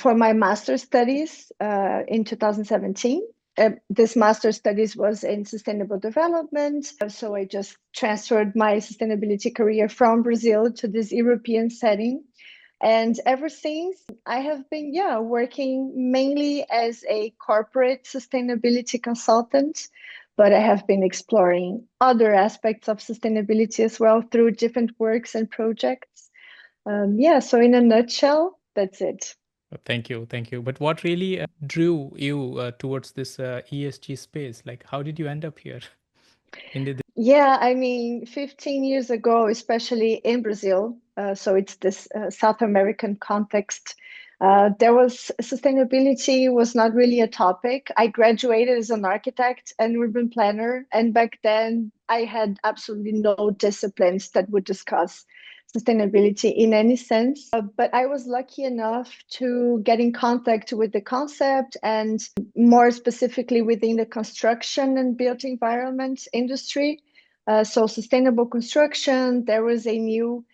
for my master's studies in 2017. This master's studies was in sustainable development. So I just transferred my sustainability career from Brazil to this European setting. And ever since, I have been, working mainly as a corporate sustainability consultant, but I have been exploring other aspects of sustainability as well through different works and projects. So in a nutshell, that's it. Thank you, thank you. But what really drew you towards this ESG space? Like, how did you end up here? Yeah, I mean, 15 years ago, especially in Brazil, so it's this South American context, there was sustainability was not really a topic. I graduated as an architect and urban planner, and back then I had absolutely no disciplines that would discuss sustainability in any sense. But I was lucky enough to get in contact with the concept, and more specifically within the construction and built environment industry. So sustainable construction, there was a new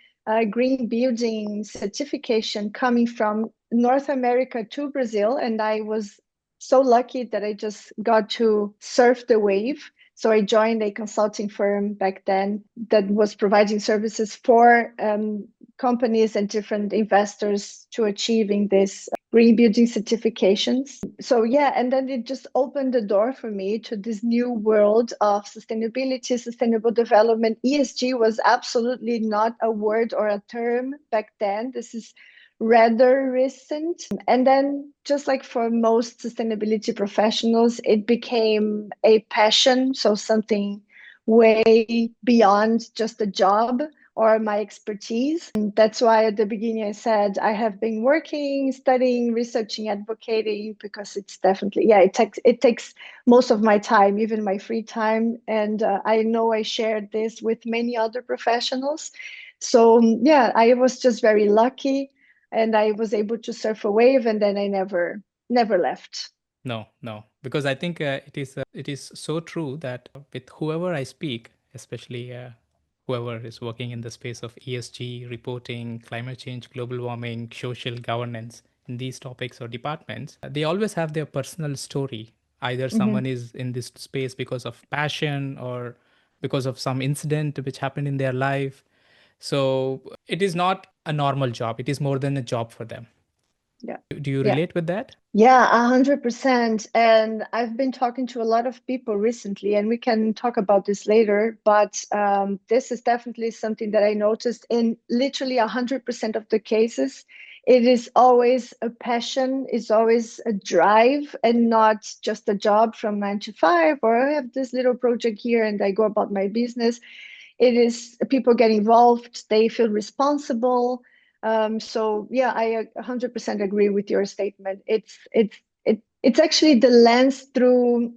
green building certification coming from North America to Brazil, and I was so lucky that I just got to surf the wave. So I joined a consulting firm back then that was providing services for companies and different investors to achieving this green building certifications. So yeah, and then it just opened the door for me to this new world of sustainability, sustainable development. ESG was absolutely not a word or a term back then. This is rather recent. And then, just like for most sustainability professionals, it became a passion. So something way beyond just a job or my expertise. And that's why at the beginning I said I have been working, studying, researching, advocating, because it's definitely, it takes most of my time, even my free time. And I know I shared this with many other professionals. So yeah, I was just very lucky, and I was able to surf a wave, and then I never left. No, because I think it is so true that with whoever I speak, especially whoever is working in the space of ESG reporting, climate change, global warming, social governance, in these topics or departments, they always have their personal story. Either someone Mm-hmm. is in this space because of passion or because of some incident which happened in their life. So it is not a normal job. It is more than a job for them. Yeah. Do you Yeah. relate with that? Yeah, 100%. And I've been talking to a lot of people recently, and we can talk about this later. But this is definitely something that I noticed in literally 100% of the cases. It is always a passion, it's always a drive, and not just a job from 9 to 5, or I have this little project here and I go about my business. It is people get involved, they feel responsible. So yeah, I 100% agree with your statement. It's actually the lens through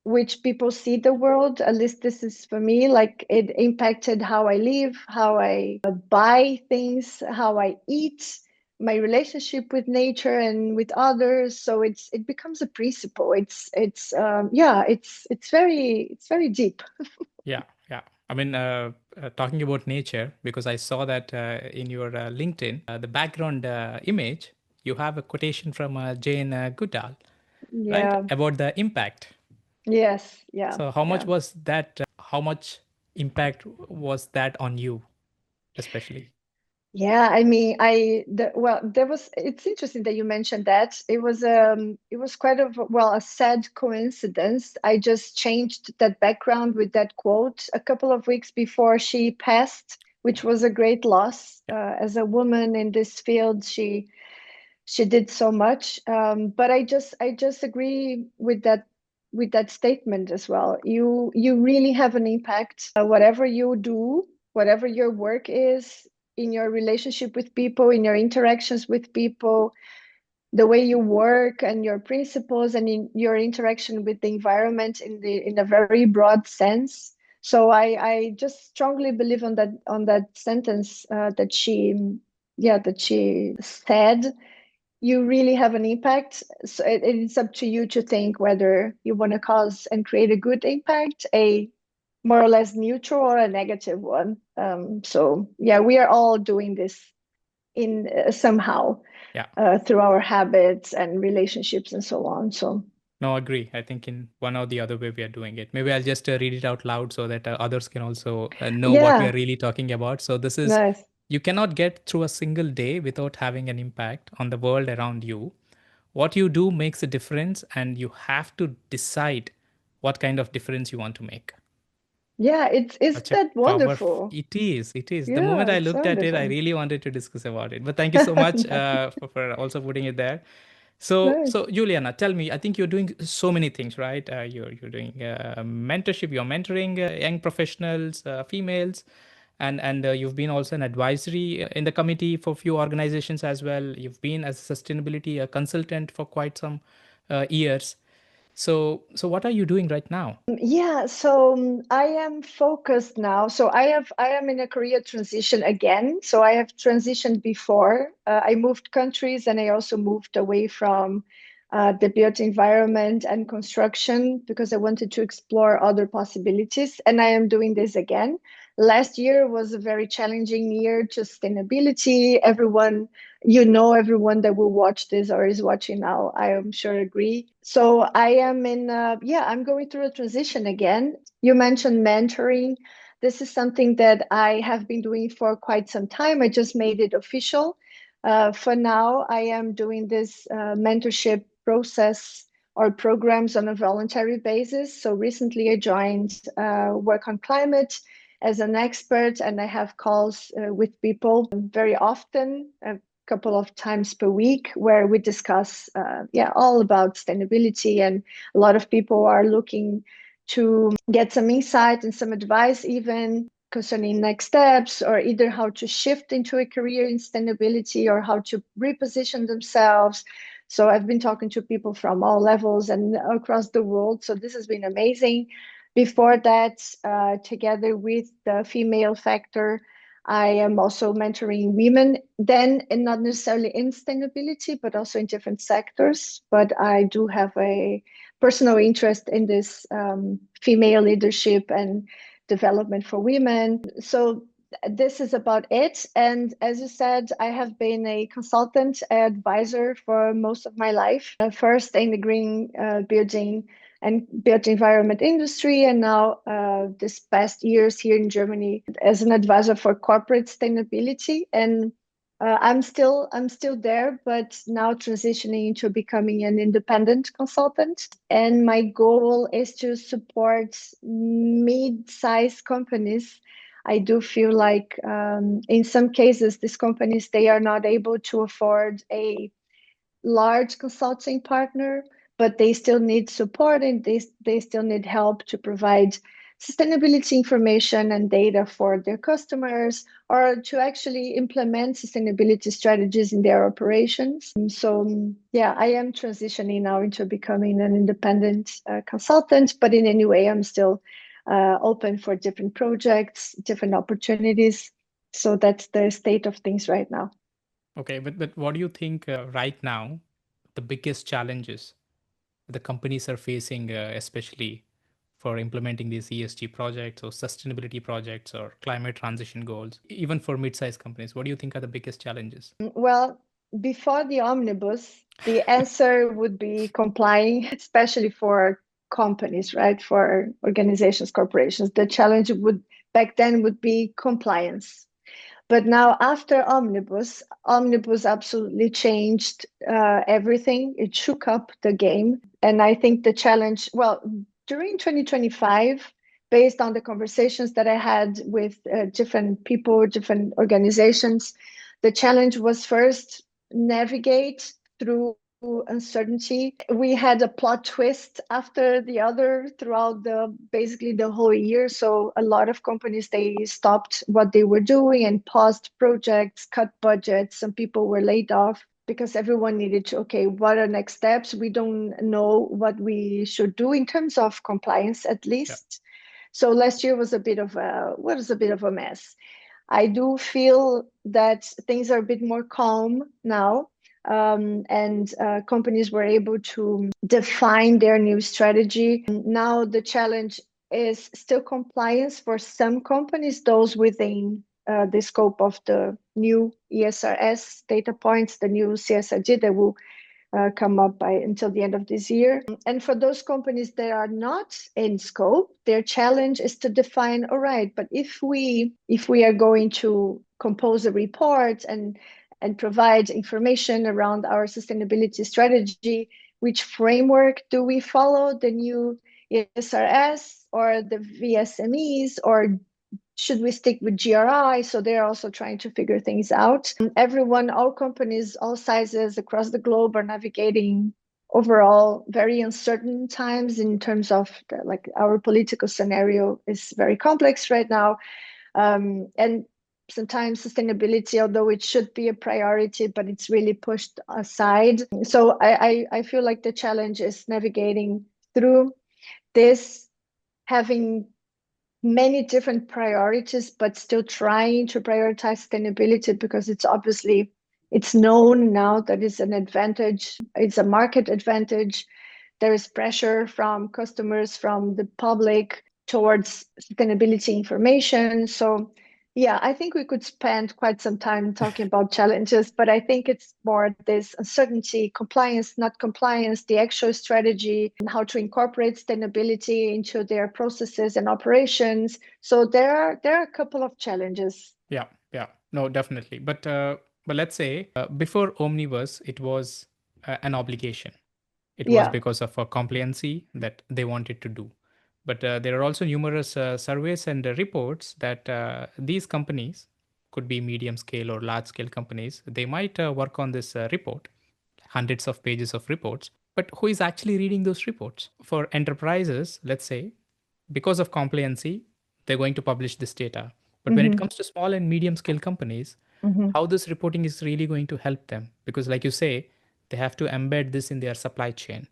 which people see the world. At least this is for me. Like, it impacted how I live, how I buy things, how I eat, my relationship with nature and with others. So it becomes a principle. It's very deep. Yeah, yeah. I mean, talking about nature, because I saw that in your LinkedIn, the background image, you have a quotation from Jane Goodall, right? Yeah. About the impact. Yes. Yeah. So, how much Yeah. was that? How much impact was that on you, especially? Yeah, I mean, there was, it's interesting that you mentioned that. It was quite a sad coincidence. I just changed that background with that quote a couple of weeks before she passed, which was a great loss. As a woman in this field, she did so much. But I just agree with that statement as well. You really have an impact. Whatever you do, whatever your work is, in your relationship with people, in your interactions with people, the way you work and your principles, and in your interaction with the environment in a very broad sense. So I just strongly believe on that sentence that she said. You really have an impact. So it's up to you to think whether you want to cause and create a good impact, a more or less neutral or a negative one. So yeah, we are all doing this. in somehow through our habits and relationships and so on. So no, agree. I think in one or the other way we are doing it. Maybe I'll just read it out loud so that others can also know what we are yeah, really talking about. So this is, nice. you cannot get through a single day without having an impact on the world around you. What you do makes a difference, and you have to decide what kind of difference you want to make. Yeah, it's Such a that power. wonderful. It is. It is. The moment Yeah, I it's looked at it, I wonderful. really wanted to discuss about it. But thank you so much for also putting it there. Nice. So Juliana, tell me. I think you're doing so many things, right? You're doing mentorship. You're mentoring young professionals, females, and you've been also an advisory in the committee for a few organizations as well. You've been as a sustainability consultant for quite some years. So what are you doing right now? Yeah, so I am focused now. So I am in a career transition again. So I have transitioned before. I moved countries and I also moved away from the built environment and construction because I wanted to explore other possibilities. And I am doing this again. Last year was a very challenging year to sustainability. Everyone that will watch this or is watching now, I am sure agree. So I am I'm going through a transition again. You mentioned mentoring. This is something that I have been doing for quite some time. I just made it official. For now, I am doing this mentorship process or programs on a voluntary basis. So recently I joined Work on Climate as an expert, and I have calls with people very often, a couple of times per week, where we discuss, all about sustainability. And a lot of people are looking to get some insight and some advice, even concerning next steps, or either how to shift into a career in sustainability or how to reposition themselves. So I've been talking to people from all levels and across the world. So this has been amazing. Before that, together with the female factor, I am also mentoring women, then, and not necessarily in sustainability, but also in different sectors. But I do have a personal interest in this female leadership and development for women. So this is about it. And as you said, I have been a consultant advisor for most of my life. First in the green building and built environment industry, and now this past years here in Germany as an advisor for corporate sustainability. And I'm still there, but now transitioning into becoming an independent consultant. And my goal is to support mid-sized companies. I do feel like in some cases, these companies, they are not able to afford a large consulting partner, but they still need support, and they still need help to provide sustainability information and data for their customers, or to actually implement sustainability strategies in their operations. So yeah, I am transitioning now into becoming an independent consultant, but in any way, I'm still open for different projects, different opportunities. So that's the state of things right now. Okay, but what do you think right now the biggest challenges the companies are facing, especially for implementing these ESG projects or sustainability projects or climate transition goals, even for mid-sized companies? What do you think are the biggest challenges? Well, before the omnibus, the answer would be complying, especially for companies, right? For organizations, corporations. The challenge would back then would be compliance. But now after omnibus absolutely changed everything. It shook up the game. And I think the challenge, well, during 2025, based on the conversations that I had with different people, different organizations, the challenge was first navigate through uncertainty. We had a plot twist after the other throughout the basically the whole year. So a lot of companies, they stopped what they were doing and paused projects, cut budgets. Some people were laid off because everyone needed to, okay, what are next steps? We don't know what we should do in terms of compliance, at Yeah. least. So last year was a bit of a mess. I do feel that things are a bit more calm now, and companies were able to define their new strategy. Now the challenge is still compliance for some companies, those within the scope of the new ESRS data points, the new CSRD that will come up by until the end of this year. And for those companies that are not in scope, their challenge is to define, all right, but if we are going to compose a report and provide information around our sustainability strategy, which framework do we follow? The new ESRS or the VSMEs, or should we stick with GRI? So they're also trying to figure things out. Everyone, all companies, all sizes across the globe are navigating overall very uncertain times in terms of like our political scenario is very complex right now. And sometimes sustainability, although it should be a priority, but it's really pushed aside. So I feel like the challenge is navigating through this, having many different priorities, but still trying to prioritize sustainability because it's known now that it's an advantage, it's a market advantage. There is pressure from customers, from the public towards sustainability information. So yeah, I think we could spend quite some time talking about challenges, but I think it's more this uncertainty, compliance, not compliance, the actual strategy, and how to incorporate sustainability into their processes and operations. So there are a couple of challenges. Yeah, yeah, no, definitely. But let's say before Omnibus, it was an obligation. It was Yeah. because of a compliancy that they wanted to do. But there are also numerous surveys and reports that these companies could be medium scale or large scale companies. They might work on this report, hundreds of pages of reports. But who is actually reading those reports? For enterprises, let's say, because of compliancy, they're going to publish this data. But when it Mm-hmm. comes to small and medium scale companies, Mm-hmm. how this reporting is really going to help them? Because, like you say, they have to embed this in their supply chain.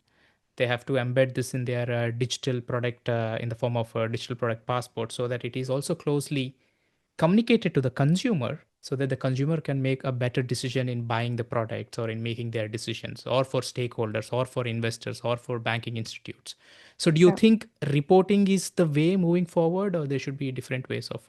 They have to embed this in their digital product in the form of a digital product passport so that it is also closely communicated to the consumer so that the consumer can make a better decision in buying the products or in making their decisions, or for stakeholders or for investors or for banking institutes. So do you Yeah. think reporting is the way moving forward, or there should be different ways of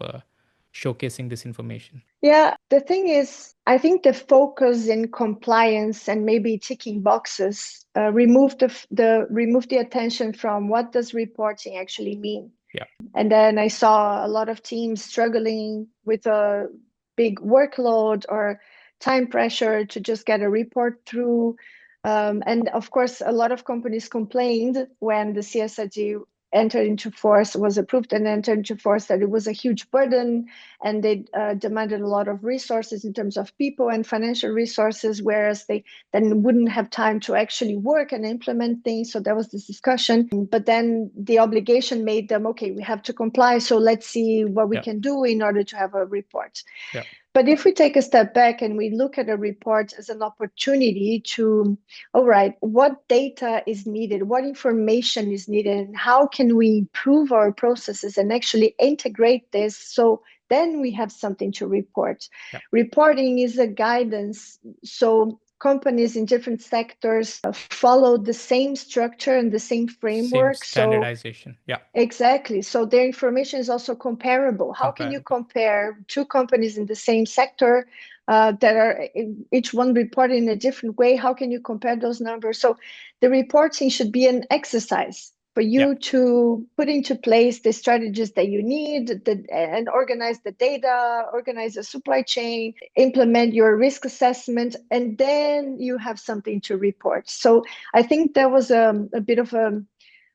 showcasing this information? Yeah, the thing is, I think the focus in compliance and maybe ticking boxes remove the attention from what does reporting actually mean. Yeah. And then I saw a lot of teams struggling with a big workload or time pressure to just get a report through. And of course, a lot of companies complained when the CSRD entered into force, was approved and entered into force, that it was a huge burden, and they demanded a lot of resources in terms of people and financial resources, whereas they then wouldn't have time to actually work and implement things. So there was this discussion, but then the obligation made them, okay, we have to comply, so let's see what we Yeah. can do in order to have a report. Yeah. But if we take a step back and we look at a report as an opportunity to, all right, what data is needed, what information is needed, and how can we improve our processes and actually integrate this so then we have something to report. Yeah. Reporting is a guidance. So companies in different sectors follow the same structure and the same Same framework. So standardization. Yeah. exactly. So their information is also comparable. How can you Comparable. compare two companies in the same sector that are each one reporting in a different way? How can you compare those numbers? So the reporting should be an exercise for Yeah. you to put into place the strategies that you need and organize the data, organize the supply chain, implement your risk assessment, and then you have something to report. So I think there was a bit of a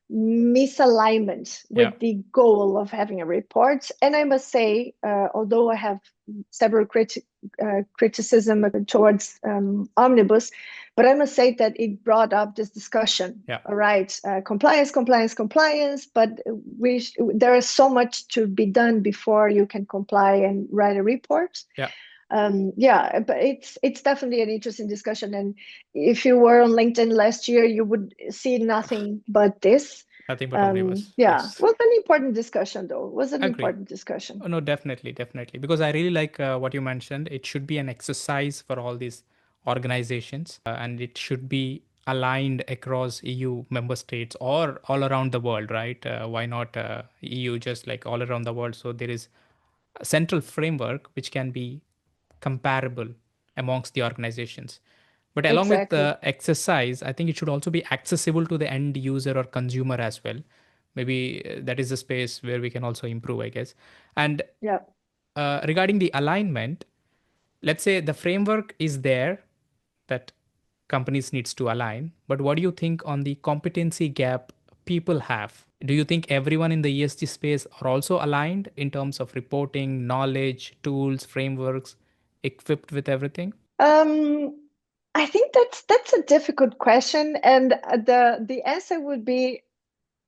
misalignment Yeah. with the goal of having a report. And I must say, although I have several criticism towards Omnibus, but I must say that it brought up this discussion. Yeah. All right, compliance, compliance, compliance, but there is so much to be done before you can comply and write a report. Yeah. Yeah, but it's definitely an interesting discussion. And if you were on LinkedIn last year, you would see nothing but this. Nothing but omnibus. Yeah, Yes. was an important discussion though. Was an Agree. important discussion. Oh, no, definitely, definitely. Because I really like what you mentioned. It should be an exercise for all these organizations, and it should be aligned across EU member states or all around the world, right? Why not EU, just like all around the world? So there is central framework which can be comparable amongst the organizations. But along with Exactly. the exercise, I think it should also be accessible to the end user or consumer as well. Maybe that is a space where we can also improve, I guess. And Yeah. regarding the alignment, let's say the framework is there that companies needs to align, but what do you think on the competency gap people have? Do you think everyone in the ESG space are also aligned in terms of reporting, knowledge, tools, frameworks, equipped with everything? Um, I think that's a difficult question, and the answer would be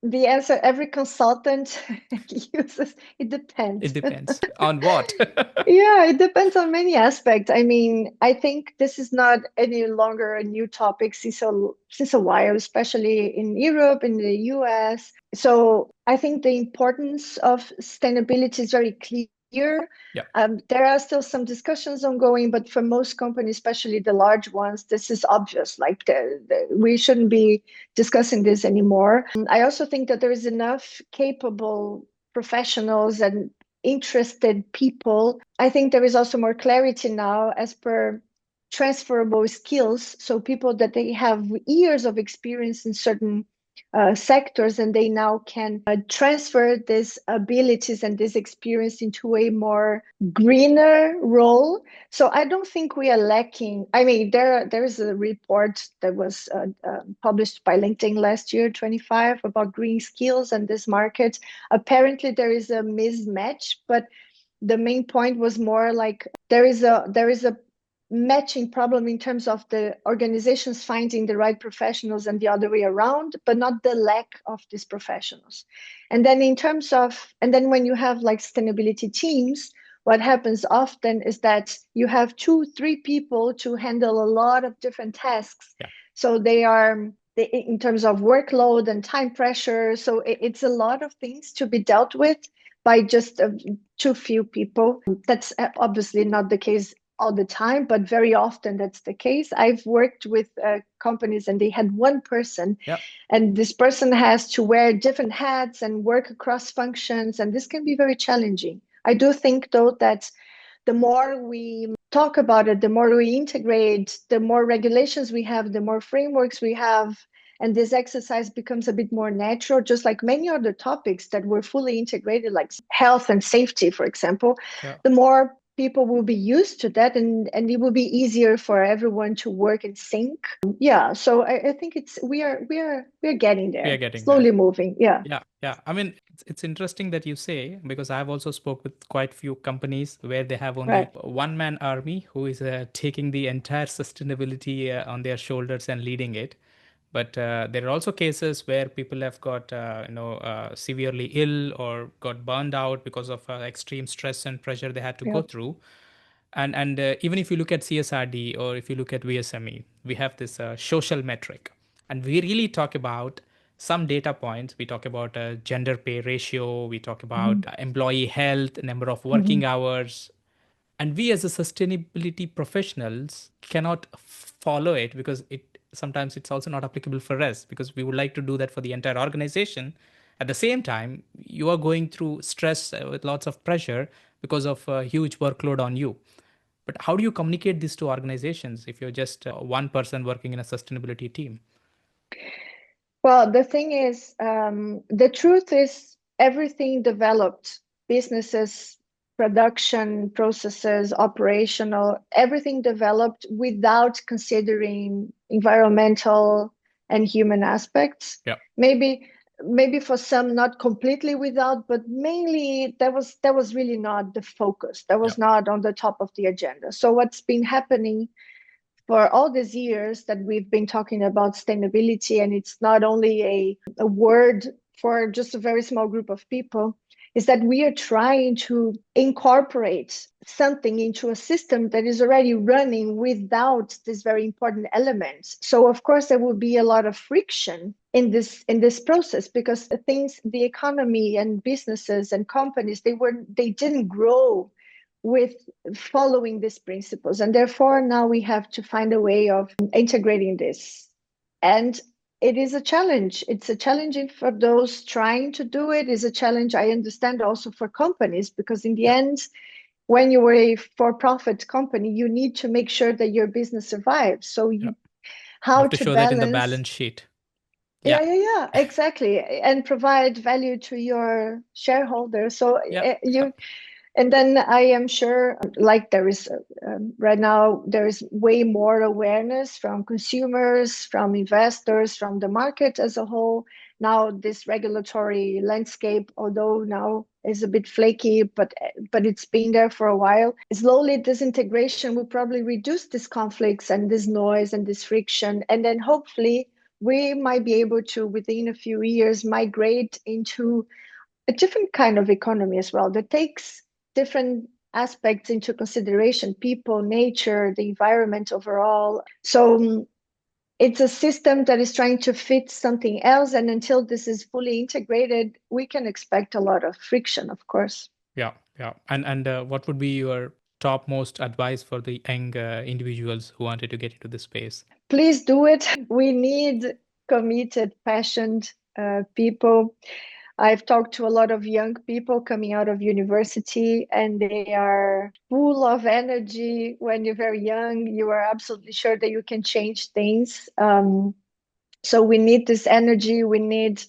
the answer every consultant uses. It It depends. depends on what. Yeah, it depends on many aspects. I mean, I think this is not any longer a new topic since a while, especially in Europe, in the US. So I think the importance of sustainability is very clear. Yeah, There are still some discussions ongoing, but for most companies, especially the large ones, this is obvious. Like we shouldn't be discussing this anymore. I also think that there is enough capable professionals and interested people. I think there is also more clarity now as per transferable skills. So people that they have years of experience in certain sectors, and they now can transfer these abilities and this experience into a more greener role. So I don't think we are lacking. I mean, there is a report that was published by LinkedIn last year, 25, about green skills and this market. Apparently, there is a mismatch, but the main point was more like there is a matching problem in terms of the organizations finding the right professionals and the other way around, but not the lack of these professionals. And then when you have like sustainability teams, what happens often is that you have 2 3 people to handle a lot of different tasks. yeah, So in terms of workload and time pressure, so it's a lot of things to be dealt with by just too few people. That's obviously not the case all the time, but very often that's the case. I've worked with companies and they had one person, yeah, and this person has to wear different hats and work across functions, and this can be very challenging. I do think, though, that the more we talk about it, the more we integrate, the more regulations we have, the more frameworks we have, and this exercise becomes a bit more natural, just like many other topics that were fully integrated, like health and safety, for example. yeah. The more people will be used to that, and it will be easier for everyone to work in sync. Yeah, so I think we are getting We are there, getting there. slowly moving. Yeah, Yeah, yeah. I mean, it's interesting that you say because I've also spoke with quite few companies where they have only right. one man army who is taking the entire sustainability on their shoulders and leading it. But there are also cases where people have got severely ill or got burned out because of extreme stress and pressure they had to go Yeah. through. And even if you look at CSRD or if you look at VSME, we have this social metric, and we really talk about some data points. We talk about gender pay ratio, we talk about Mhm. employee health, number of working Mhm. hours, and we as a sustainability professionals cannot follow it because it sometimes it's also not applicable for us because we would like to do that for the entire organization. At the same time, you are going through stress with lots of pressure because of a huge workload on you. But how do you communicate this to organizations if you're just one person working in a sustainability team? Well, the thing is, the truth is, everything developed, businesses, production processes, operational, everything developed without considering environmental and human aspects. Yeah, Maybe, maybe for some, not completely without, but mainly that was really not the focus. That yeah, was not on the top of the agenda. So what's been happening for all these years that we've been talking about sustainability, and it's not only a word for just a very small group of people, is that we are trying to incorporate something into a system that is already running without this very important element. So of course there will be a lot of friction in this process, because the economy and businesses and companies, they didn't grow with following these principles, and therefore now we have to find a way of integrating this. And it is a challenge. It's a challenging for those trying to do it. It's a challenge, I understand, also for companies, because in the end, when you were a for-profit company, you need to make sure that your business survives. So You how have to to show that in the balance. balance sheet. Yeah, exactly. And provide value to your shareholders. So Yeah. and then I am sure, like there is right now, there is way more awareness from consumers, from investors, from the market as a whole. Now, this regulatory landscape, although now is a bit flaky, but it's been there for a while. Slowly, this integration will probably reduce these conflicts and this noise and this friction, and then hopefully we might be able to, within a few years, migrate into a different kind of economy as well that takes different aspects into consideration: people, nature, the environment overall. So it's a system that is trying to fit something else, and until this is fully integrated, we can expect a lot of friction, of course. Yeah, yeah. And what would be your topmost advice for the young individuals who wanted to get into this space? Please do it. We need committed, passionate people. I've talked to a lot of young people coming out of university, and they are full of energy. When you're very young, you are absolutely sure that you can change things. So we need this energy. We need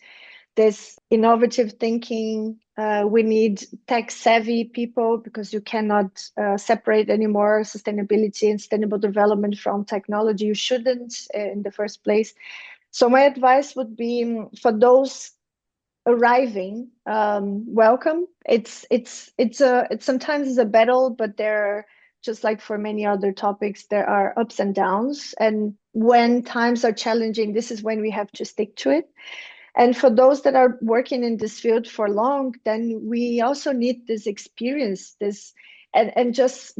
this innovative thinking. We need tech savvy people, because you cannot separate anymore sustainability and sustainable development from technology. You shouldn't in the first place. So my advice would be, for those arriving, welcome. It's sometimes it's a battle, but there, just like for many other topics, there are ups and downs, and when times are challenging, this is when we have to stick to it. And for those that are working in this field for long, then we also need this experience, this, and just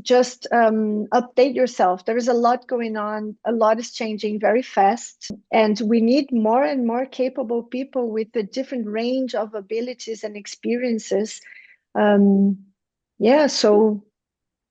update yourself. There is a lot going on. A lot is changing very fast, and we need more and more capable people with a different range of abilities and experiences. Um, yeah, so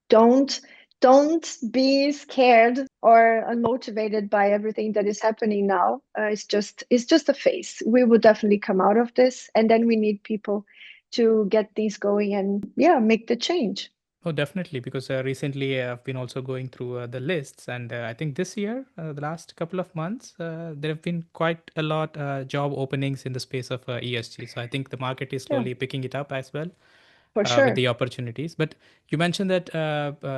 don't don't be scared or unmotivated by everything that is happening now. It's just a phase. We will definitely come out of this, and then we need people to get things going and make the change. Oh, definitely. Because recently I've been also going through the lists, and I think this year, the last couple of months, there have been quite a lot job openings in the space of ESG. So I think the market is Yeah, slowly picking it up as well. for With sure. the opportunities. But you mentioned that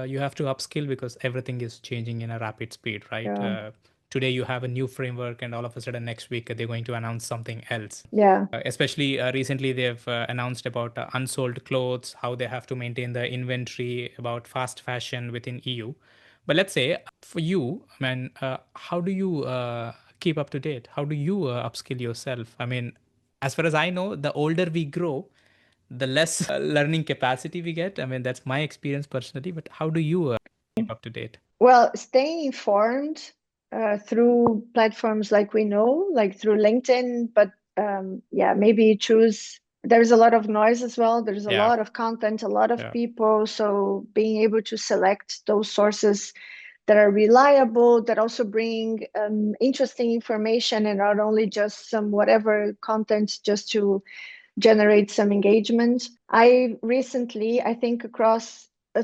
you have to upskill because everything is changing in a rapid speed, right? Yeah, Today you have a new framework, and all of a sudden next week they're going to announce something else. yeah. Especially recently, they've announced about unsold clothes, how they have to maintain the inventory, about fast fashion within EU. But let's say for you, I mean, how do you keep up to date? How do you upskill yourself? I mean, as far as I know, the older we grow, the less learning capacity we get. I mean, that's my experience personally. But how do you keep up to date? Well, staying informed through platforms like we know, like through LinkedIn, but maybe choose. There's a lot of noise as well. There's a Yeah, lot of content, a lot of yeah, people. So being able to select those sources that are reliable, that also bring interesting information, and not only just some whatever content just to generate some engagement. I recently, I think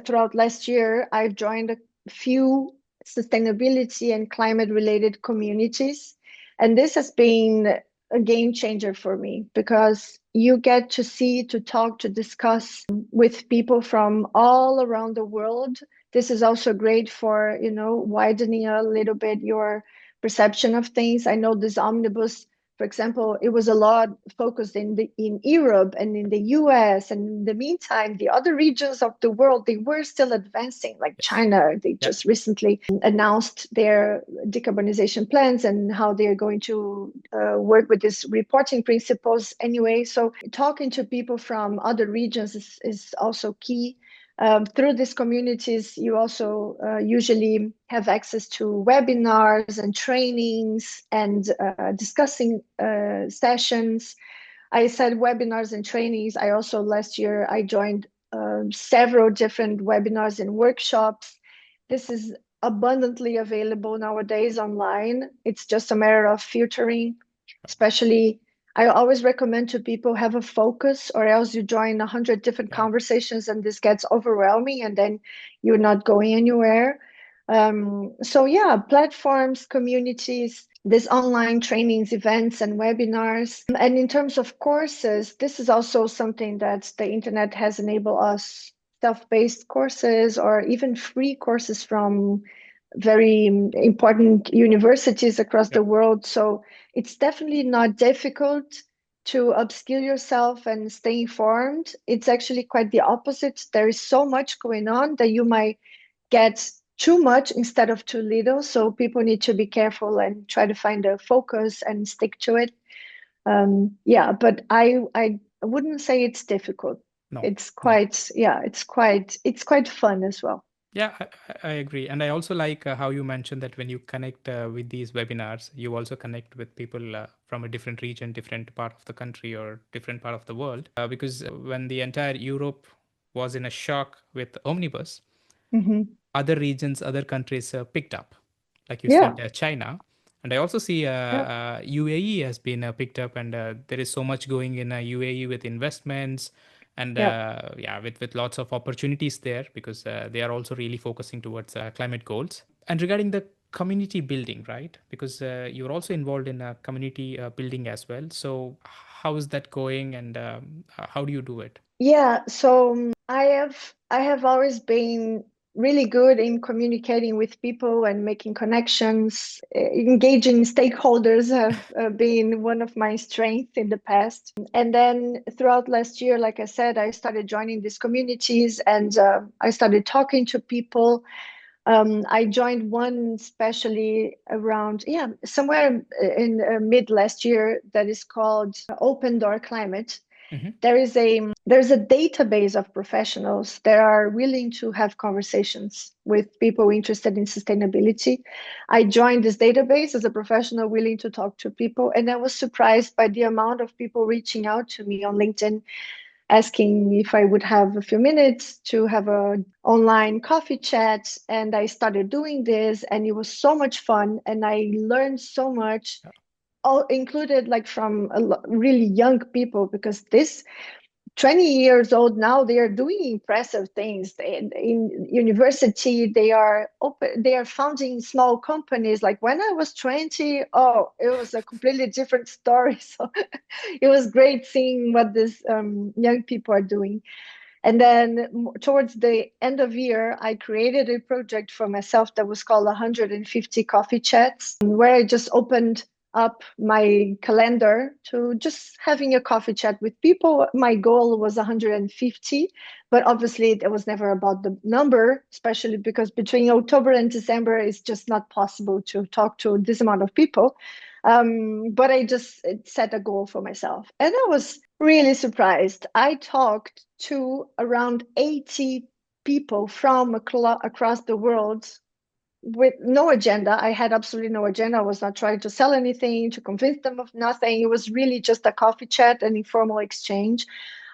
throughout last year, I've joined a few sustainability and climate related communities. And this has been a game changer for me, because you get to see, to talk, to discuss with people from all around the world. This is also great for, widening a little bit your perception of things. I know this omnibus, for example, it was a lot focused in Europe and in the US. And in the meantime, the other regions of the world, they were still advancing, like yes, China. They yeah, just recently announced their decarbonization plans and how they are going to work with these reporting principles anyway. So talking to people from other regions is also key. Through these communities, you also usually have access to webinars and trainings and discussing sessions. I said webinars and trainings. I also, last year, I joined several different webinars and workshops. This is abundantly available nowadays online. It's just a matter of filtering. Especially, I always recommend to people have a focus, or else you join 100 different Yeah. conversations and this gets overwhelming and then you're not going anywhere. So yeah, platforms, communities, this online trainings, events, and webinars. And in terms of courses, this is also something that the internet has enabled us, self-paced courses or even free courses from very important universities across Yeah. the world. So it's definitely not difficult to upskill yourself and stay informed. It's actually quite the opposite. There is so much going on that you might get too much instead of too little. So people need to be careful and try to find a focus and stick to it. Yeah, but I wouldn't say it's difficult. No, It's no. quite, yeah, it's quite fun as well. Yeah, I agree. And I also like how you mentioned that when you connect with these webinars, you also connect with people from a different region, different part of the country, or different part of the world. Because when the entire Europe was in a shock with Omnibus, Hmm. other regions, other countries picked up, like you Yeah, said, China. And I also see yeah, UAE has been picked up, and there is so much going in UAE with investments and yeah. yeah, with lots of opportunities there because they are also really focusing towards climate goals. And regarding the community building, right? Because you're also involved in community building as well. So how is that going, and how do you do it? Yeah, so I have always been really good in communicating with people and making connections. Engaging stakeholders have been one of my strengths in the past. And then throughout last year, like I said, I started joining these communities and I started talking to people. I joined one especially around, yeah, somewhere in mid last year that is called Open Door Climate. Hmm. There's a database of professionals that are willing to have conversations with people interested in sustainability. I joined this database as a professional willing to talk to people, and I was surprised by the amount of people reaching out to me on LinkedIn asking if I would have a few minutes to have a online coffee chat. And I started doing this, and it was so much fun, and I learned so much, all included like from really young people, because this 20 years old now, they are doing impressive things in university. They are founding small companies. Like when I was 20, oh, it was a completely different story. So it was great seeing what these young people are doing. And then towards the end of year, I created a project for myself that was called 150 Coffee Chats, where I just opened up my calendar to just having a coffee chat with people. My goal was 150, but obviously it was never about the number, especially because between October and December, it's just not possible to talk to this amount of people. But I just set a goal for myself. And I was really surprised. I talked to around 80 people from across the world with no agenda. I had absolutely no agenda. I was not trying to sell anything, to convince them of nothing. It was really just a coffee chat, an informal exchange.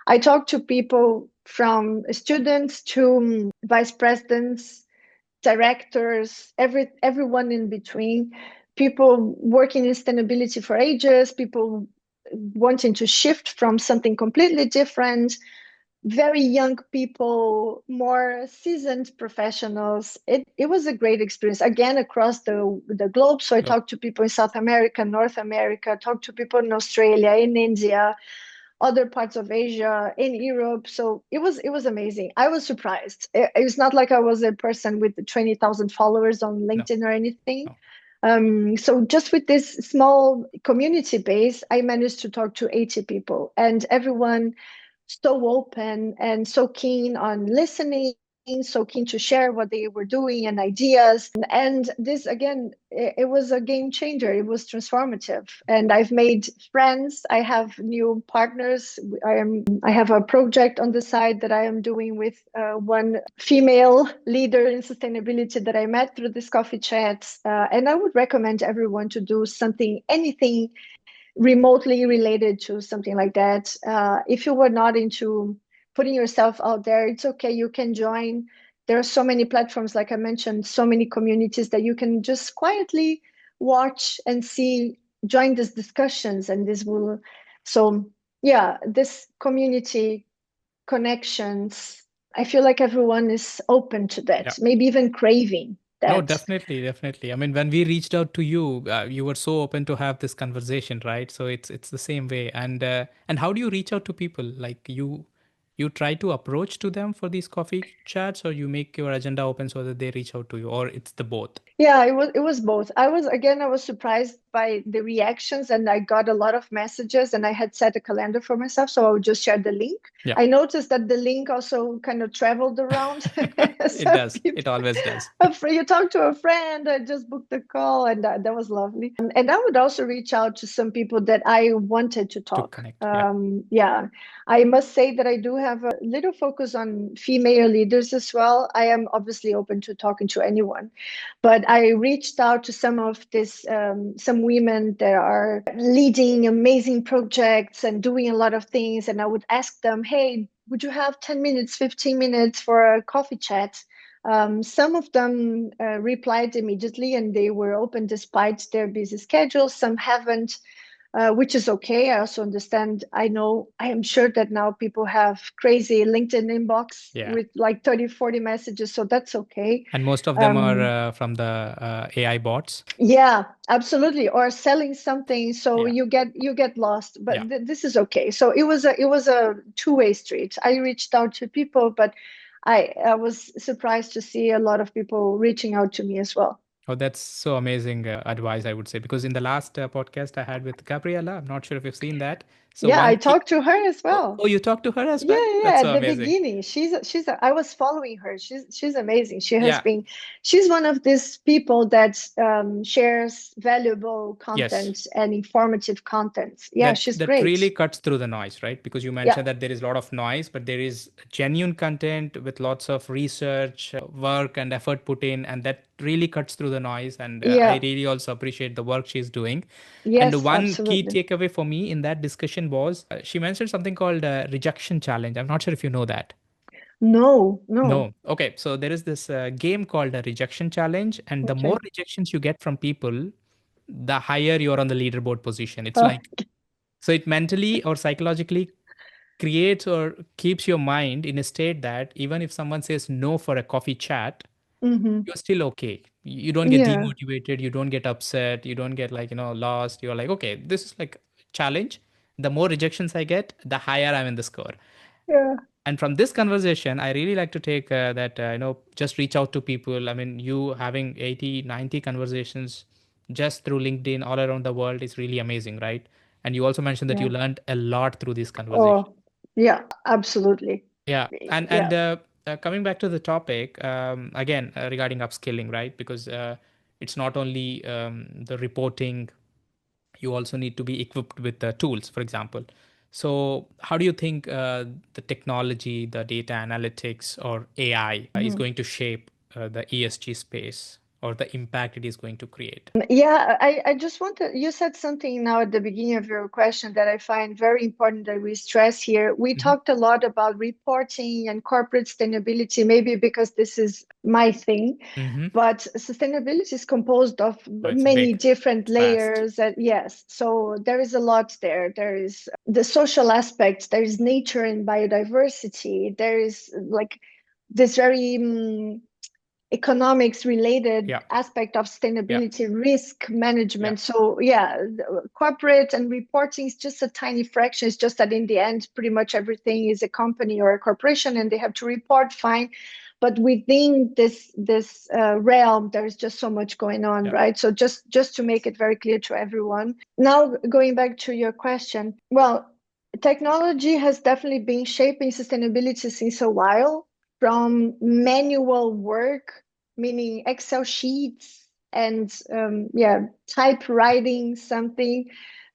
I talked to people from students to vice presidents, directors, everyone in between, people working in sustainability for ages, people wanting to shift from something completely different, very young people, more seasoned professionals. It was a great experience again across the globe. So I Hello. talked to people in South America, North America, talked to people in Australia, in India, other parts of Asia, in Europe. So it was amazing. I was surprised. It's not like I was a person with 20,000 followers on No, LinkedIn or anything. no. So just with this small community base, I managed to talk to 80 people, and everyone so open and so keen on listening, so keen to share what they were doing and ideas. And this, again, it was a game changer. It was transformative. And I've made friends. I have new partners. I have a project on the side that I am doing with one female leader in sustainability that I met through this coffee chat. And I would recommend everyone to do something, anything remotely related to something like that. If you were not into putting yourself out there, it's okay. You can join. There are so many platforms, like I mentioned, so many communities that you can just quietly watch and see join these discussions, and this will, so yeah, this community connections, I feel like everyone is open to Yeah. that, maybe even craving No, that. definitely, definitely. I mean, when we reached out to you, you were so open to have this conversation, right? So it's the same way. And how do you reach out to people? Like you try to approach to them for these coffee chats, or you make your agenda open so that they reach out to you, or it's the both? Yeah, it was both. I was surprised by the reactions, and I got a lot of messages, and I had set a calendar for myself, so I would just share the link. Yeah, I noticed that the link also kind of traveled around. it So does. It people, always does. you talk to a friend, I just booked a call, and that was lovely. And I would also reach out to some people that I wanted to To talk. connect. Yeah. Yeah, I must say that I do have a little focus on female leaders as well. I am obviously open to talking to anyone, but I reached out to some of this, some women that are leading amazing projects and doing a lot of things, and I would ask them, "Hey, would you have 10 minutes, 15 minutes for a coffee chat?" Some of them replied immediately, and they were open despite their busy schedules. Some haven't, which is okay. I also understand. I am sure that now people have crazy LinkedIn inbox Yeah. with like 30, 40 messages, so that's okay. And most of them are Um, from the AI bots. yeah, absolutely. Or selling something, so Yeah. you get lost. Yeah. But this is okay. So it was a two-way street. I reached out to people, but I was surprised to see a lot of people reaching out to me as well. Oh, that's so amazing advice, I would say, because in the last podcast I had with Gabriella, I'm not sure if you've seen that. So Yeah, I one key. talked to her as Oh, well. oh, you talked to her as Yeah, well? yeah, That's yeah, so at the amazing. beginning. I was following her. She's amazing. Yeah. She's one of these people that shares valuable Yes. content and informative content. Yeah, that she's that great. really cuts through the noise, right? Because you Yeah, mentioned that there is a lot of noise, but there is genuine content with lots of research, work and effort put in, and that really cuts through the noise. And I yeah, really also appreciate the work she's doing. And yes, one key absolutely. takeaway for me in that discussion was she mentioned something called rejection challenge. I'm not sure if you know that. No, no. No. Okay. So there is this game called a rejection challenge, and the more Okay. rejections you get from people, the higher you're on the leaderboard position. It's Uh, like, so it mentally or psychologically creates or keeps your mind in a state that even if someone says no for a coffee chat, mm-hmm. you're still okay. You don't get Yeah, demotivated, you don't get upset, you don't get like, lost. You're like, okay, this is like challenge. The more rejections I get, the higher I'm in the score. yeah, And from this conversation, I really like to take that, just reach out to people. I mean, you having 80, 90 conversations just through LinkedIn all around the world is really amazing, right? And you also mentioned that you yeah. learned a lot through these conversations. Oh, yeah, absolutely. Yeah, and Yeah. coming back to the topic again regarding upskilling, right? Because it's not only the reporting, you also need to be equipped with the tools, for example. So, how do you think the technology, the data analytics, or AI is Mhm. going to shape the ESG space or the impact it is going to create? Yeah, I just wanted, you said something now at the beginning of your question that I find very important that we stress here. We Hmm. talked a lot about reporting and corporate sustainability, maybe because this is my thing, Hmm. but sustainability is composed of Oh, it's many big, different it's vast. layers. Yes, so there is a lot there. There is the social aspects, there is nature and biodiversity, there is like this very economics related Yeah, aspect of yeah, sustainability, risk yeah, management. So yeah, corporate and reporting is just a tiny fraction. It's just that in the end pretty much everything is a company or a corporation and they have to report, fine, but within this realm there is just so much going on, yeah. right? So just to make it very clear to everyone, now going back to your question, well, technology has definitely been shaping sustainability since a while, from manual work, meaning Excel sheets and yeah, typewriting something.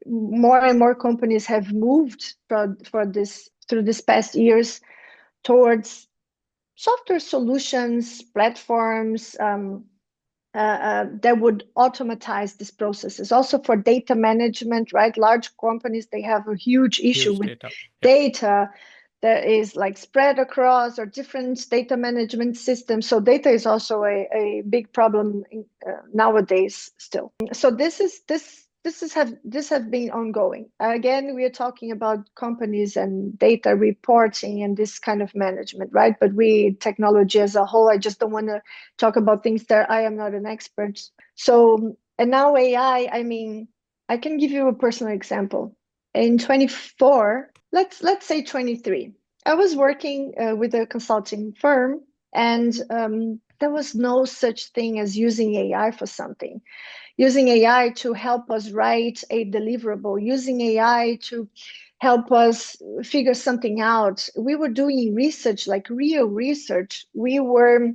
More and more companies have moved for this through this past years towards software solutions, platforms that would automatize these processes. Also for data management, right? Large companies, they have a huge issue Huge with data. Yeah, data that is like spread across or different data management systems. So data is also a big problem nowadays still. So this this have been ongoing. Again, we are talking about companies and data reporting and this kind of management, right? But we technology as a whole, I just don't want to talk about things that I am not an expert. So, and now AI, I mean, I can give you a personal example. In 24, let's say 23, I was working with a consulting firm, and there was no such thing as using AI for something, using AI to help us write a deliverable, using AI to help us figure something out. We were doing research, like real research. We were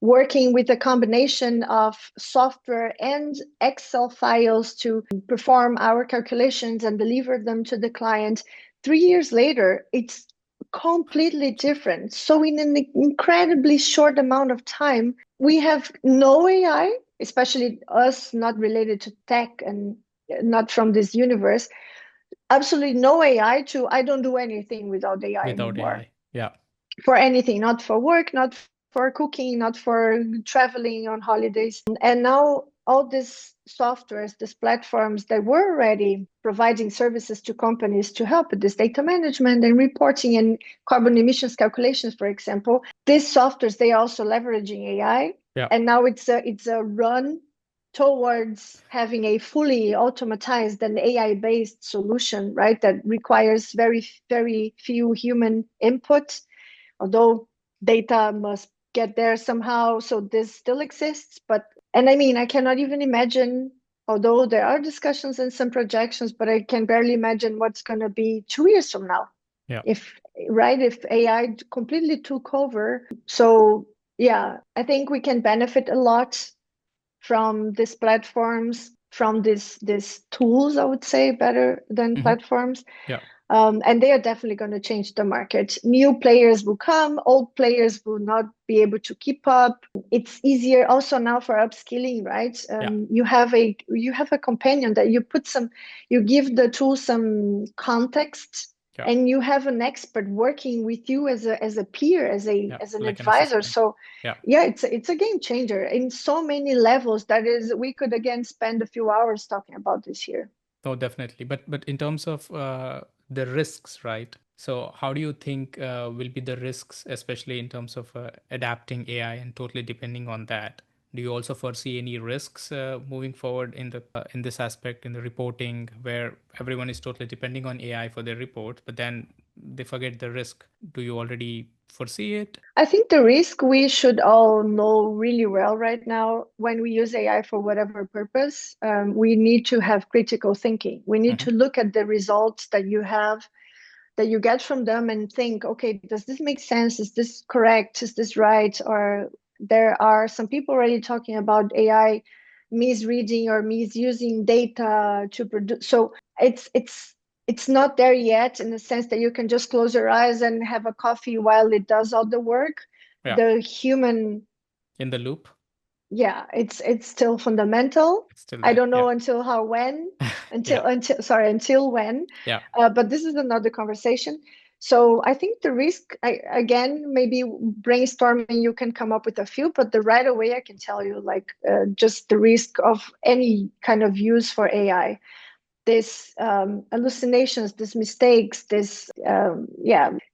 working with a combination of software and Excel files to perform our calculations and deliver them to the client. 3 years later, it's completely different. So, in an incredibly short amount of time, we have no AI, especially us not related to tech and not from this universe, absolutely no AI to I don't do anything without AI Without anymore. AI. Yeah. For anything, not for work, not for cooking, not for traveling on holidays. And now all these softwares, these platforms that were already providing services to companies to help with this data management and reporting and carbon emissions calculations, for example, these softwares, they are also leveraging AI. Yeah. And now it's a run towards having a fully automatized and AI-based solution, right? That requires very, very few human input, although data must get there somehow. So this still exists. But, and I mean, I cannot even imagine, although there are discussions and some projections, but I can barely imagine what's going to be 2 years from now. Yeah. If, right, if AI completely took over. So, yeah, I think we can benefit a lot from these platforms, from these tools, I would say, better than platforms. Yeah. And they are definitely going to change the market. New players will come, old players will not be able to keep up. It's easier also now for upskilling, right? Yeah. You have a companion that you give the tool some context, Yeah. and you have an expert working with you as a peer, as an Like an advisor. assistant. So Yeah. yeah, it's a game changer in so many levels. That is, we could again spend a few hours talking about this here. No, definitely. But in terms of the risks, right? So how do you think will be the risks, especially in terms of adapting AI and totally depending on that? Do you also foresee any risks moving forward in this aspect in the reporting, where everyone is totally depending on AI for their report, but then they forget the risk? Do you already foresee it? I think the risk we should all know really well right now when we use AI for whatever purpose, we need to have critical thinking. We need to look at the results that you have, that you get from them, and think, okay, does this make sense? Is this correct? Is this right? Or there are some people already talking about AI misreading or misusing data to produce. So it's not there yet, in the sense that you can just close your eyes and have a coffee while it does all the work. Yeah. The human, In the loop. yeah, it's still fundamental. It's still I there. don't know Yeah. until how, when, Yeah. until when. Yeah. But this is another conversation. So I think the risk, again, maybe brainstorming, you can come up with a few, but the right away I can tell you, like, just the risk of any kind of use for AI, this hallucinations, these mistakes, this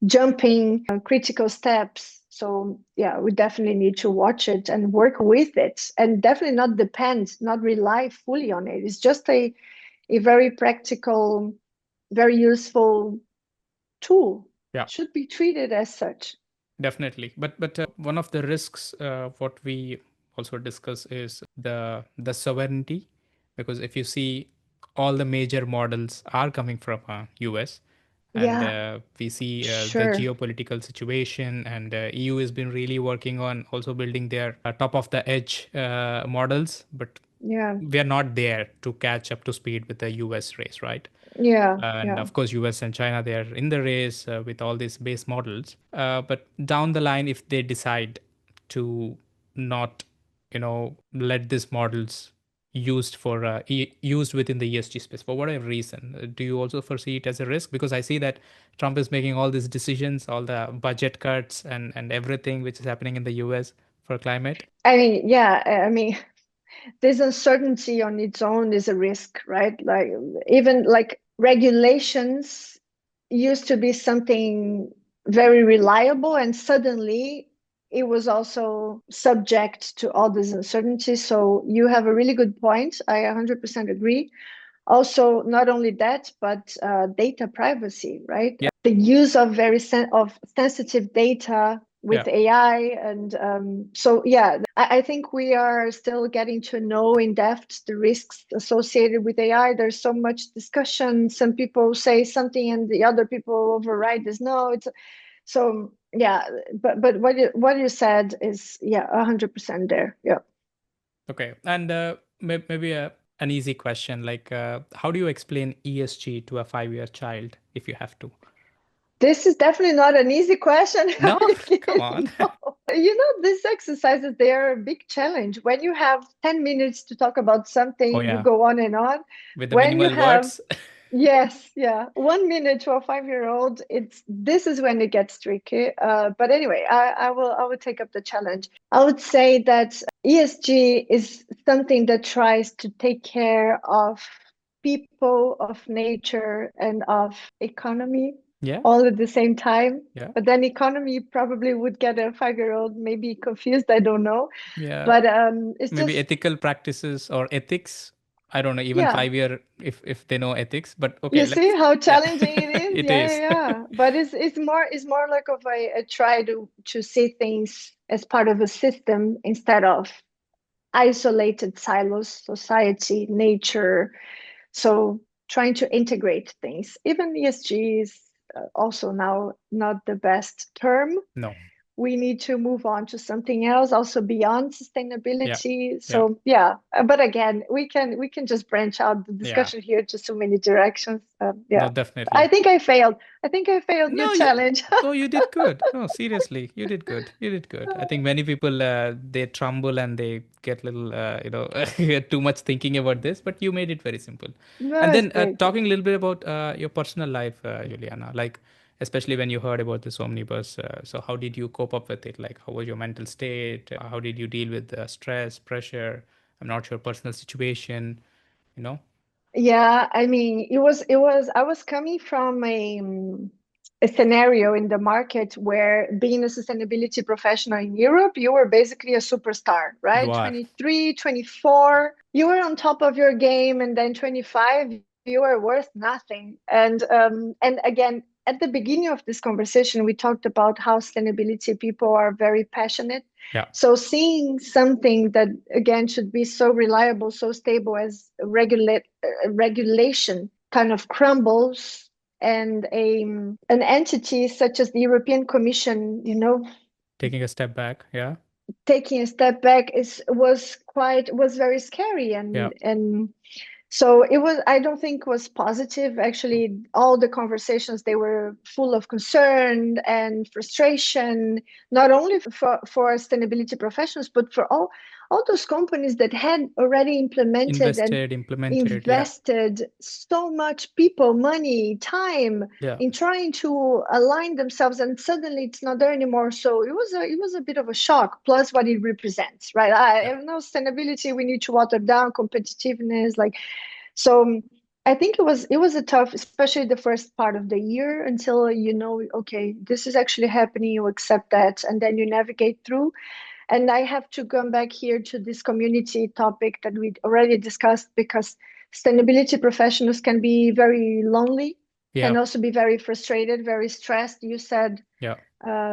jumping critical steps. So yeah, we definitely need to watch it and work with it, and definitely not depend, not rely fully on it. It's just a very practical, very useful tool. Yeah. Should be treated as such. Definitely. But one of the risks what we also discuss is the sovereignty, because if you see, all the major models are coming from US, and Yeah, we see the sure. geopolitical situation, and EU has been really working on also building their top of the edge models, but Yeah, we are not there to catch up to speed with the US race, right? yeah, And yeah. of course, US and China, they are in the race with all these base models. But down the line, if they decide to not, let these models used within the ESG space for whatever reason, do you also foresee it as a risk? Because I see that Trump is making all these decisions, all the budget cuts and everything which is happening in the US for climate. I mean, yeah, I mean, This uncertainty on its own is a risk, right? Like even like regulations used to be something very reliable, and suddenly it was also subject to all this uncertainty. So you have a really good point. I 100% agree. Also, not only that, but data privacy, right? Yeah. The use of of sensitive data Yeah. with AI, and so yeah, I think we are still getting to know in depth the risks associated with AI. There's so much discussion. Some people say something, and the other people override this. No, it's so yeah. But what you said is, yeah, 100% there. Yeah. Okay. And maybe an easy question, like how do you explain ESG to a 5-year child if you have to? This is definitely not an easy question. No, come on. No. You know, these exercises, they are a big challenge. When you have 10 minutes to talk about Oh, something, you yeah. go on and on. With the When you minimal have, words. yes, yeah, 1 minute to a 5-year-old, it's this is when it gets tricky. But anyway, I will take up the challenge. I would say that ESG is something that tries to take care of people, of nature, and of economy Yeah. all at the same time. Yeah. But then economy probably would get a 5-year-old maybe confused. I don't know. Yeah. But it's Maybe just, ethical practices or ethics. I don't know, even yeah. 5-year, if they know ethics, but okay, You see let's, how yeah. challenging it is? It Yeah, yeah, is. yeah. But it's more like of a try to see things as part of a system instead of isolated silos, society, nature. So trying to integrate things. Even ESG is also now not the best term. No. We need to move on to something else, also beyond Yeah. sustainability. Yeah. So yeah, but again, we can just branch out the Yeah. discussion here to so many directions. No, Yeah, I definitely. think I failed. I think I failed your No, you. challenge. No, you did good. No, seriously, you did good. You did good. I think many people they tremble and they get little, too much thinking about this, but you made it very simple. No, And it's then great. talking a little bit about your personal life, Juliana, like especially when you heard about this omnibus. So how did you cope up with it? Like, how was your mental state? How did you deal with stress, pressure? I'm not sure personal situation. You know. Yeah, I mean, I was coming from a scenario in the market where being a sustainability professional in Europe, you were basically a superstar, You right? are. 23, 24, you were on top of your game, and then 25, you were worth nothing. And again, at the beginning of this conversation, we talked about how sustainability people are very passionate. Yeah. So seeing something that again should be so reliable, so stable as regulation kind of crumbles, and an entity such as the European Commission, Taking a step back. Yeah. taking a step back was very scary, Yeah. and so it was, I don't think was positive. Actually, all the conversations, they were full of concern and frustration, not only for sustainability professionals, but for all those companies that had already implemented and Invested, implemented. Yeah. invested so much people, money, time Yeah. in trying to align themselves, and suddenly it's not there anymore. So it was a bit of a shock, plus what it represents, right? Yeah. I know sustainability, we need to water down competitiveness, like, so I think it was a tough, especially the first part of the year, until okay, this is actually happening, you accept that, and then you navigate through. And I have to come back here to this community topic that we already discussed, because sustainability professionals can be very lonely, Yeah. can also be very frustrated, very stressed. You said Yeah.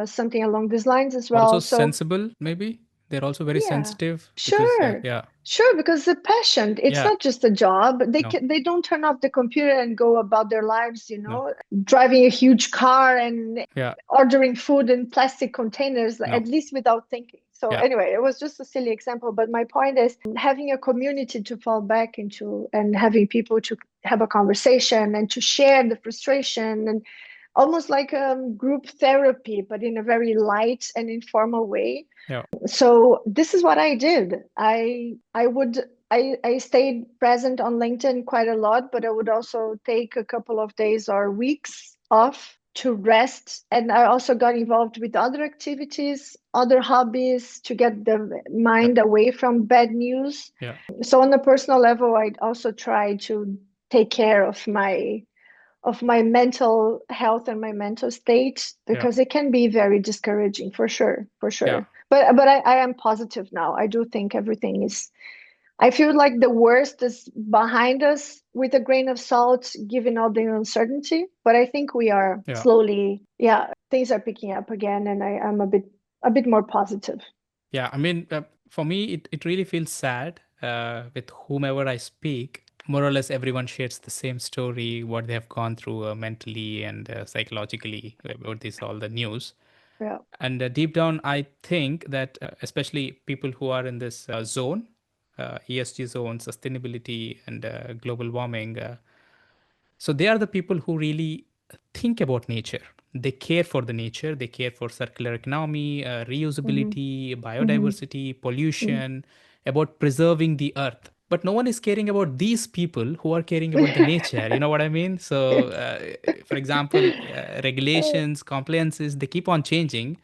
something along these lines as Also well. So sensible, maybe. They're also very yeah, sensitive because, sure. yeah. Sure, because the passion, it's Yeah. not just a job. No. They don't turn off the computer and go about their lives, No. driving a huge car and Yeah. ordering food in plastic containers, No. at least without thinking. So Yeah. anyway, it was just a silly example, but my point is having a community to fall back into, and having people to have a conversation and to share the frustration, and almost like group therapy, but in a very light and informal way. Yeah. So this is what I did. I stayed present on LinkedIn quite a lot, but I would also take a couple of days or weeks off to rest. And I also got involved with other activities, other hobbies to get the mind away from bad news. Yeah. So on a personal level, I also try to take care of my mental health and my mental state, Yeah. because it can be very discouraging, for sure, for Yeah. sure. But I am positive now. I do think everything is, I feel like the worst is behind us, with a grain of salt, given all the uncertainty. But I think we are Yeah. slowly, yeah, things are picking up again, and I'm a bit more positive. Yeah. I mean, for me, it really feels sad with whomever I speak. More or less, everyone shares the same story, what they have gone through mentally and psychologically about this, all the news. Yeah. And deep down, I think that especially people who are in this zone, ESG zone, sustainability, and global warming, so they are the people who really think about nature. They care for the nature. They care for circular economy, Hmm. reusability, Hmm. biodiversity, pollution, about preserving the earth. But no one is caring about these people who are caring about the nature. You know what I mean? So, for example, regulations, compliances, they keep on changing,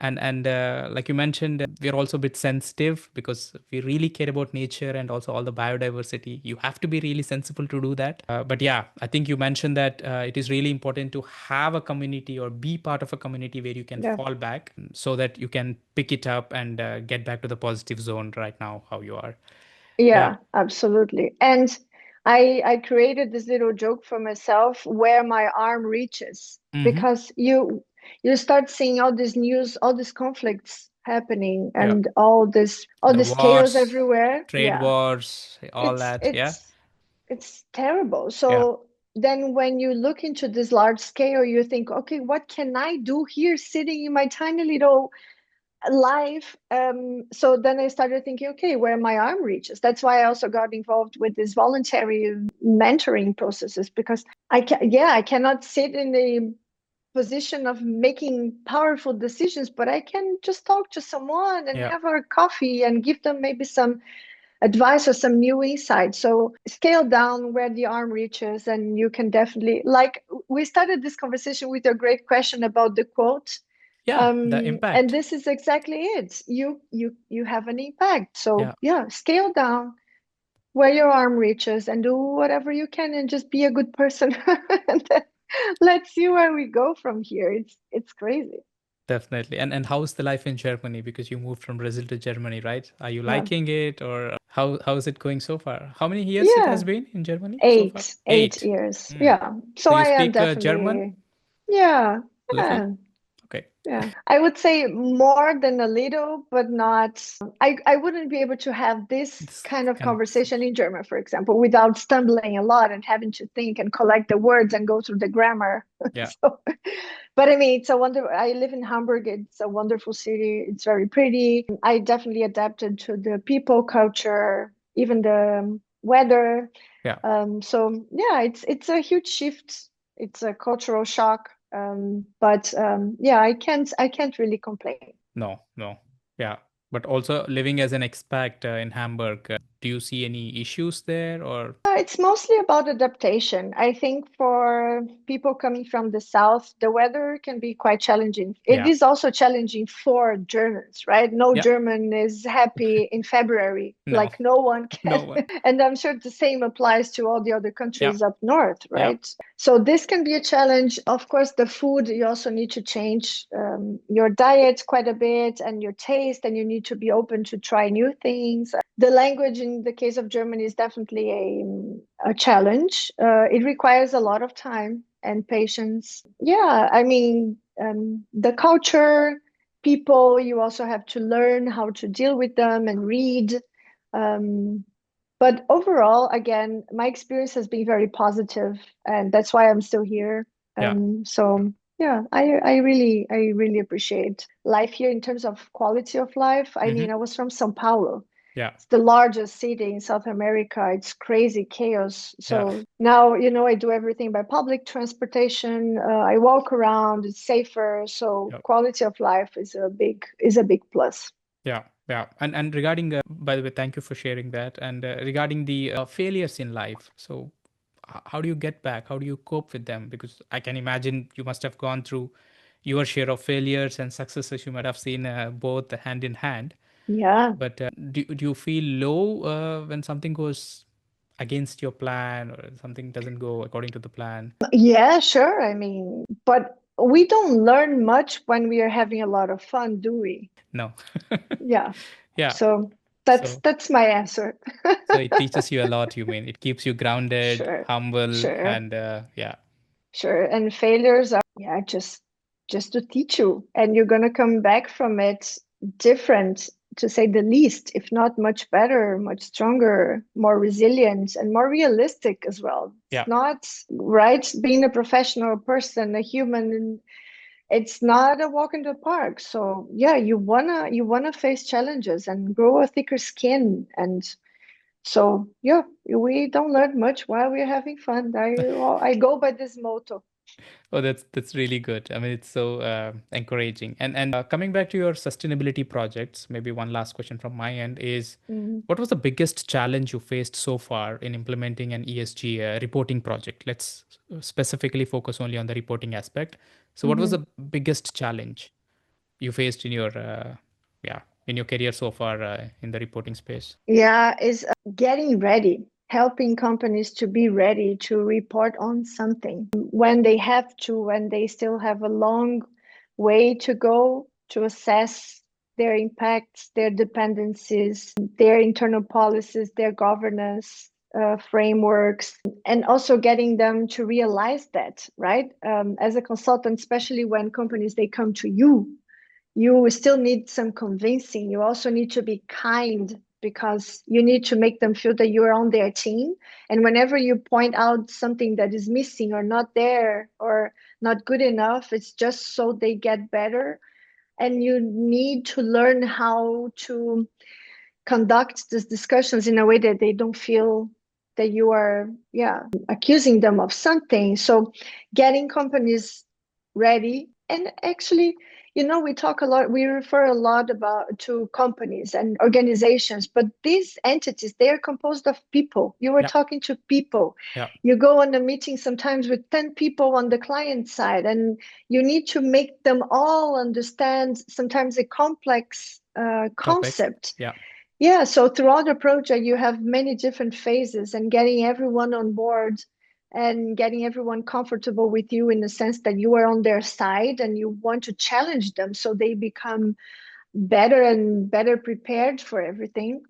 and like you mentioned, we are also a bit sensitive because we really care about nature and also all the biodiversity. You have to be really sensible to do that. But yeah, I think you mentioned that it is really important to have a community or be part of a community where you can Yeah. fall back so that you can pick it up and get back to the positive zone right now how you are. Yeah. Yeah, absolutely. And I created this little joke for myself, where my arm reaches, Hmm. because you start seeing all this news, all these conflicts happening, Yeah. and all The this chaos wars, everywhere. trade Yeah. wars, all It's that. Yeah. it's it's terrible. Yeah. So then when you look into this large scale, you think, okay, what can I do here sitting in my tiny little life? So then I started thinking, okay, where my arm reaches. That's why I also got involved with these voluntary mentoring processes, because I cannot sit in the position of making powerful decisions, but I can just talk to someone and Yeah. have a coffee and give them maybe some advice or some new insight. So scale down where the arm reaches, and you can definitely, like, we started this conversation with a great question about the quote. Yeah. The And impact. this is exactly it. You have an impact. So Yeah. yeah, scale down where your arm reaches and do whatever you can, and just be a good person. And then let's see where we go from here. It's crazy. Definitely. And how's the life in Germany? Because you moved from Brazil to Germany, right? Are you Yeah. liking it, or how is it going so far? How many years it Yeah. has been in Germany so far? Eight 8. years. Hmm. Yeah. So So you I am speak German definitely, yeah. little? Yeah. Okay. Yeah, I would say more than a little, but not. I wouldn't be able to have this This kind of kind of conversation conversation. in German, for example, without stumbling a lot and having to think and collect the words and go through the grammar. Yeah. So, but I mean, it's a wonder. I live in Hamburg. It's a wonderful city. It's very pretty. I definitely adapted to the people, culture, even the weather. Yeah. So yeah, it's a huge shift. It's a cultural shock. But yeah, I can't really complain. No, no. Yeah. But also living as an expat in Hamburg, do you see any issues there or? It's mostly about adaptation. I think for people coming from the south, the weather can be quite challenging. It Yeah. is also challenging for Germans, right? No Yeah. German is happy in February, No. like no one can. No one. And I'm sure the same applies to all the other Yeah. countries up north, Yeah. right? So this can be a challenge. Of course, the food, you also need to change your diet quite a bit and your taste, and you need to be open to try new things. The language in the case of Germany is definitely a challenge. It requires a lot of time and patience. Yeah, I mean, the culture, people, you also have to learn how to deal with them and read. Um, but overall, again, my experience has been very positive, and that's why I'm still here. Yeah. So yeah, I really appreciate life here in terms of quality of life. I Mm-hmm. mean, I was from São Paulo. Yeah. It's the largest city in South America. It's crazy chaos. Yeah. So now, I do everything by public transportation. I walk around. It's safer. So Yeah. quality of life is a big plus. Yeah, yeah, and regarding, by the way, thank you for sharing that. And regarding the failures in life, so how do you get back? How do you cope with them? Because I can imagine you must have gone through your share of failures and successes. You might have seen both hand in hand. Yeah. But do you feel low when something goes against your plan or something doesn't go according to the plan? Yeah, sure. I mean, but we don't learn much when we are having a lot of fun, do we? No. Yeah. Yeah. So So that's my answer. so it teaches you a lot, you mean. It keeps you grounded, Sure. humble, Sure. and yeah. Sure. And failures are, yeah, just to teach you. And you're gonna come back from it different, to say the least, if not much better, much stronger, more resilient, and more realistic as well. It's Yeah. not right being a professional person, a human, it's not a walk in the park. So yeah, you wanna face challenges and grow a thicker skin. And so yeah, we don't learn much while we're having fun. I go by this motto. Oh, that's really good. I mean, it's so encouraging. And coming back to your sustainability projects, maybe one last question from my end is, Mm. what was the biggest challenge you faced so far in implementing an ESG reporting project? Let's specifically focus only on the reporting aspect. So, what was Mhm. the biggest challenge you faced in your yeah, in your career so far in the reporting space? Yeah, is getting ready, helping companies to be ready to report on something when they have to, when they still have a long way to go to assess their impacts, their dependencies, their internal policies, their governance frameworks, and also getting them to realize that, right? As a consultant, especially when companies they come to you, you still need some convincing. You also need to be kind because you need to make them feel that you're on their team. And whenever you point out something that is missing or not there or not good enough, it's just so they get better. And you need to learn how to conduct these discussions in a way that they don't feel that you are, yeah, accusing them of something. So getting companies ready. And actually, we talk a lot, we refer a lot about to companies and organizations, but these entities, they are composed of people. You were Yeah. talking to people. Yeah. You go on a meeting sometimes with 10 people on the client side, and you need to make them all understand sometimes a complex Topics. concept. Yeah. Yeah, so throughout the project, you have many different phases, and getting everyone on board and getting everyone comfortable with you in the sense that you are on their side and you want to challenge them so they become better and better prepared for everything.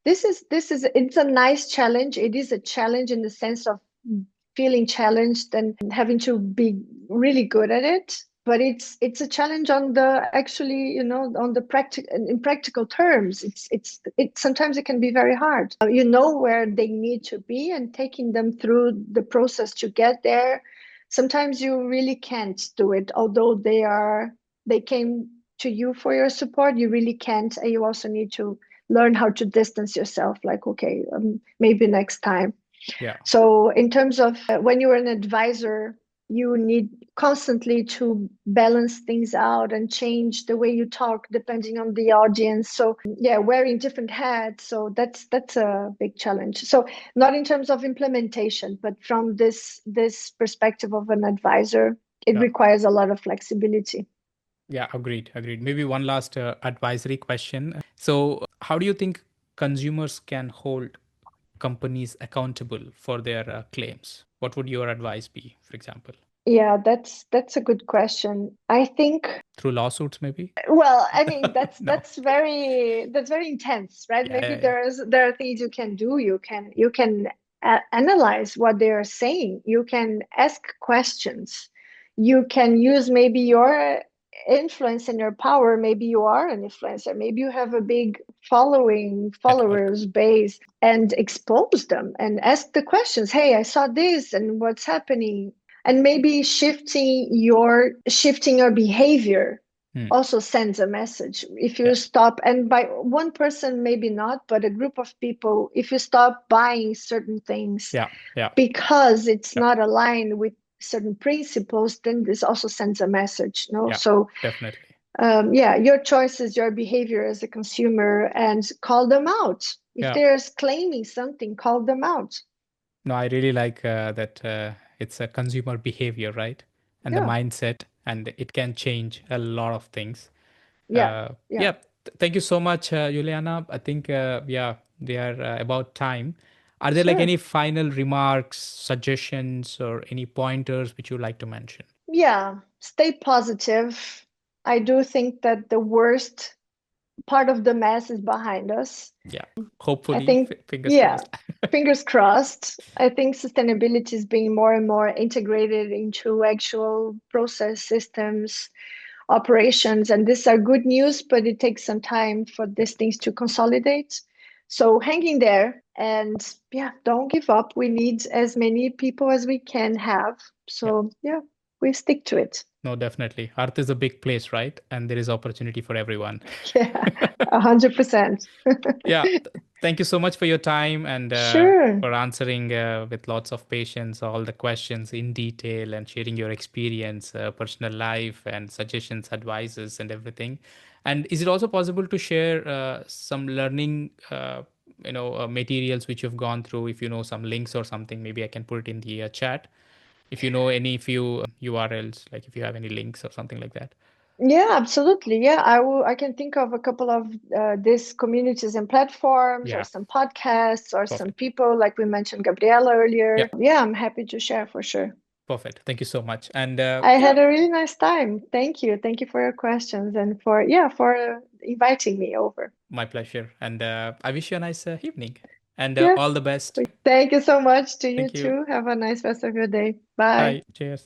This is it's a nice challenge. It is a challenge in the sense of feeling challenged and having to be really good at it, but it's a challenge on the actually, on the practical, in practical terms. It sometimes it can be very hard. You know where they need to be, and taking them through the process to get there, sometimes you really can't do it, although they came to you for your support. You really can't, and you also need to learn how to distance yourself, like, okay, maybe next time. Yeah. So in terms of when you're an advisor, you need constantly to balance things out and change the way you talk depending on the audience. So yeah, wearing different hats. So that's a big challenge. So not in terms of implementation, but from this perspective of an advisor, it Yeah. requires a lot of flexibility. Yeah, agreed, agreed. Maybe one last advisory question. So, how do you think consumers can hold companies accountable for their claims? What would your advice be, for example? Yeah, that's a good question. I think, Through lawsuits, maybe? well, I mean, that's No. that's very intense, right? Yeah, Maybe yeah, yeah. there are things you can do. You can analyze what they are saying. You can ask questions. You can use maybe your influence and your power. Maybe you are an influencer. Maybe you have a big following, Network. followers base, and expose them and ask the questions. Hey, I saw this, and what's happening? And maybe shifting your behavior Hmm. also sends a message. If you Yeah, stop, and by one person maybe not, but a group of people, if you stop buying certain things yeah, yeah, because it's yeah, not aligned with certain principles, then this also sends a message. No, yeah, so definitely. yeah, your choices, your behavior as a consumer, and call them out. If Yeah. they're claiming something, call them out. No, I really like that it's a consumer behavior, right? And the Yeah, mindset, and it can change a lot of things. yeah, yeah. Yeah, thank you so much, Juliana. I think, yeah, they are about time. Are there like Sure. any final remarks, suggestions, or any pointers which you like to mention? Yeah, stay positive. I do think that the worst part of the mess is behind us. Yeah, I hopefully, think, fingers yeah, crossed. fingers crossed. I think sustainability is being more and more integrated into actual process systems, operations, and these are good news, but it takes some time for Yeah, these things to consolidate. So hang in there and yeah, don't give up. We need as many people as we can have. yeah. So yeah, we stick to it. No, definitely. Earth is a big place, right? And there is opportunity for everyone. Yeah, 100%. Yeah, thank you so much for your time and Sure. for answering with lots of patience all the questions in detail and sharing your experience, personal life, and suggestions, advices, and everything. And is it also possible to share some learning, materials which you've gone through? If you know some links or something, maybe I can put it in the chat. If you know any few URLs, like if you have any links or something like that. Yeah, absolutely. Yeah, I can think of a couple of these communities and platforms or Yeah, some podcasts or some perfect. people like we mentioned Gabriella Yeah, earlier. Yeah, I'm happy to share for sure. perfect. Thank you so much. And I yeah, had a really nice time. Thank you. Thank you for your questions and for yeah, for inviting me over. my pleasure. And I wish you a nice evening and Yeah. all the best. Thank you so much to you Thank you. too. Have a nice rest of your day. Bye. Bye. Cheers.